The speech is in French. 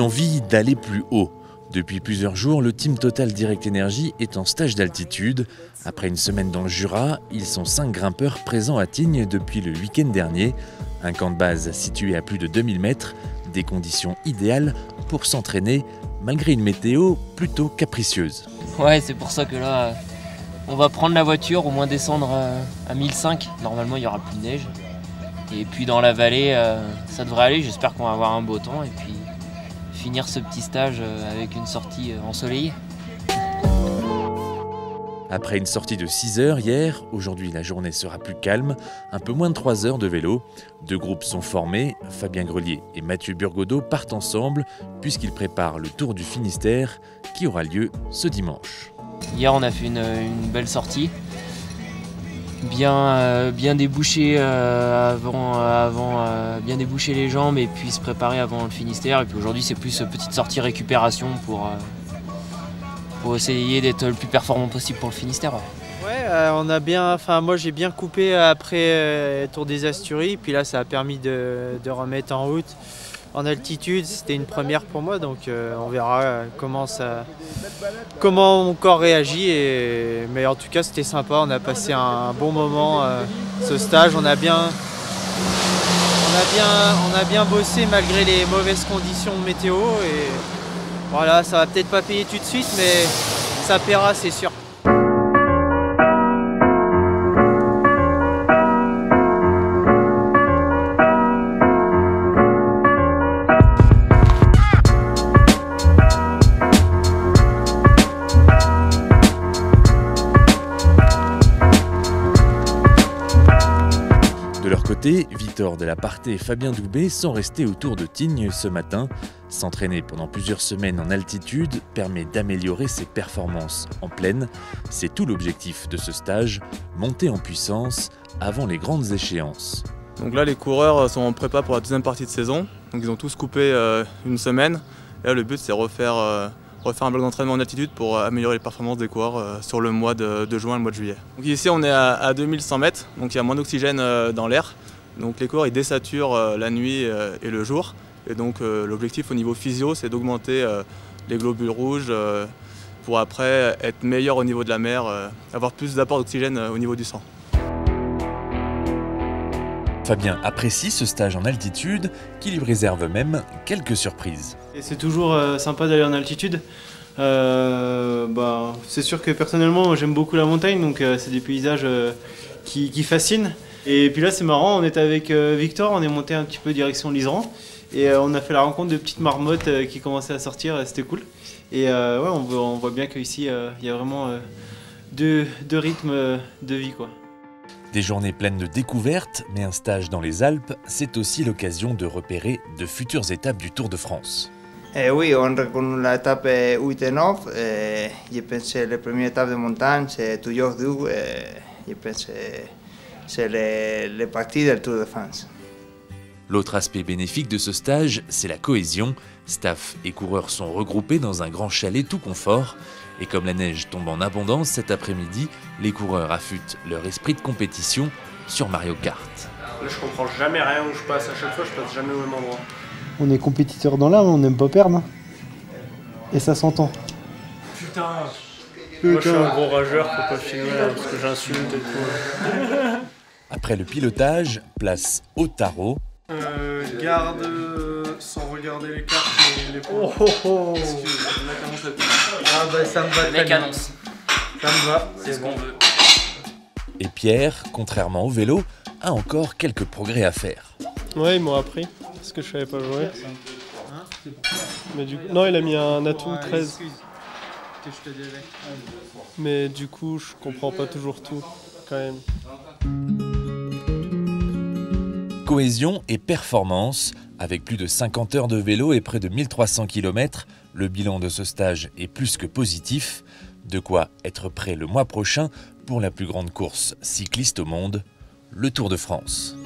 une envie d'aller plus haut. Depuis plusieurs jours, le team Total Direct Energy est en stage d'altitude. Après une semaine dans le Jura, ils sont 5 grimpeurs présents à Tignes depuis le week-end dernier. Un camp de base situé à plus de 2000 mètres, des conditions idéales pour s'entraîner malgré une météo plutôt capricieuse. Ouais, c'est pour ça que là, on va prendre la voiture, au moins descendre à 1005. Normalement, il n'y aura plus de neige. Et puis dans la vallée, ça devrait aller. J'espère qu'on va avoir un beau temps. Et puis finir ce petit stage avec une sortie ensoleillée. Après une sortie de 6 heures hier, aujourd'hui la journée sera plus calme, un peu moins de 3 heures de vélo. 2 groupes sont formés, Fabien Grelier et Mathieu Burgodeau partent ensemble puisqu'ils préparent le Tour du Finistère qui aura lieu ce dimanche. Hier on a fait une belle sortie, bien déboucher bien déboucher les jambes et puis se préparer avant le Finistère. Et puis aujourd'hui c'est plus petite sortie récupération pour essayer d'être le plus performant possible pour le Finistère. Ouais, moi j'ai bien coupé après Tour des Asturies, puis là ça a permis de remettre en route en altitude. C'était une première pour moi, donc on verra comment mon corps réagit. Mais en tout cas c'était sympa, on a passé un bon moment ce stage, on a bien bossé malgré les mauvaises conditions de météo. Et voilà, ça va peut-être pas payer tout de suite, mais ça paiera, c'est sûr. De leur côté, Victor Delaparté et Fabien Doubé sont restés autour de Tignes ce matin. S'entraîner pendant plusieurs semaines en altitude permet d'améliorer ses performances en plaine. C'est tout l'objectif de ce stage, monter en puissance avant les grandes échéances. Donc là, les coureurs sont en prépa pour la deuxième partie de saison. Donc ils ont tous coupé une semaine. Et là, le but, c'est refaire un bloc d'entraînement en altitude pour améliorer les performances des coureurs sur le mois de juin et le mois de juillet. Donc ici, on est à 2100 mètres, donc il y a moins d'oxygène dans l'air. Donc les coureurs, ils désaturent la nuit et le jour. Et donc l'objectif au niveau physio, c'est d'augmenter les globules rouges pour après être meilleur au niveau de la mer, avoir plus d'apport d'oxygène au niveau du sang. Fabien apprécie ce stage en altitude qui lui réserve même quelques surprises. C'est toujours sympa d'aller en altitude. C'est sûr que personnellement j'aime beaucoup la montagne, donc c'est des paysages qui fascinent. Et puis là c'est marrant, on était avec Victor, on est monté un petit peu direction l'Iseran et on a fait la rencontre de petites marmottes qui commençaient à sortir, c'était cool. Et on voit bien qu'ici il y a vraiment deux rythmes de vie, quoi. Des journées pleines de découvertes, mais un stage dans les Alpes, c'est aussi l'occasion de repérer de futures étapes du Tour de France. Oui, on reconnaît l'étape 8 et 9. Je pense que la première étape de montagne, c'est toujours dur. Je pense que c'est les parties du Tour de France. L'autre aspect bénéfique de ce stage, c'est la cohésion. Staff et coureurs sont regroupés dans un grand chalet tout confort. Et comme la neige tombe en abondance cet après-midi, les coureurs affûtent leur esprit de compétition sur Mario Kart. Là, je comprends jamais rien où je passe. À chaque fois, je passe jamais au même endroit. On est compétiteurs dans l'âme, on n'aime pas perdre. Hein. Et ça s'entend. Putain. Moi, je suis un gros rageur, faut pas filmer parce que j'insulte et tout. Après le pilotage, place au tarot. Garde sans regarder les cartes et les points. Excuse, Ça me va Le mec annonce. Ça me va, C'est ce qu'on veut. Et Pierre, contrairement au vélo, a encore quelques progrès à faire. Ouais, ils m'ont appris parce que je savais pas jouer. Mais non, il a mis un atout 13. Mais du coup, je comprends pas toujours tout quand même. Cohésion et performance, avec plus de 50 heures de vélo et près de 1300 km, le bilan de ce stage est plus que positif. De quoi être prêt le mois prochain pour la plus grande course cycliste au monde, le Tour de France.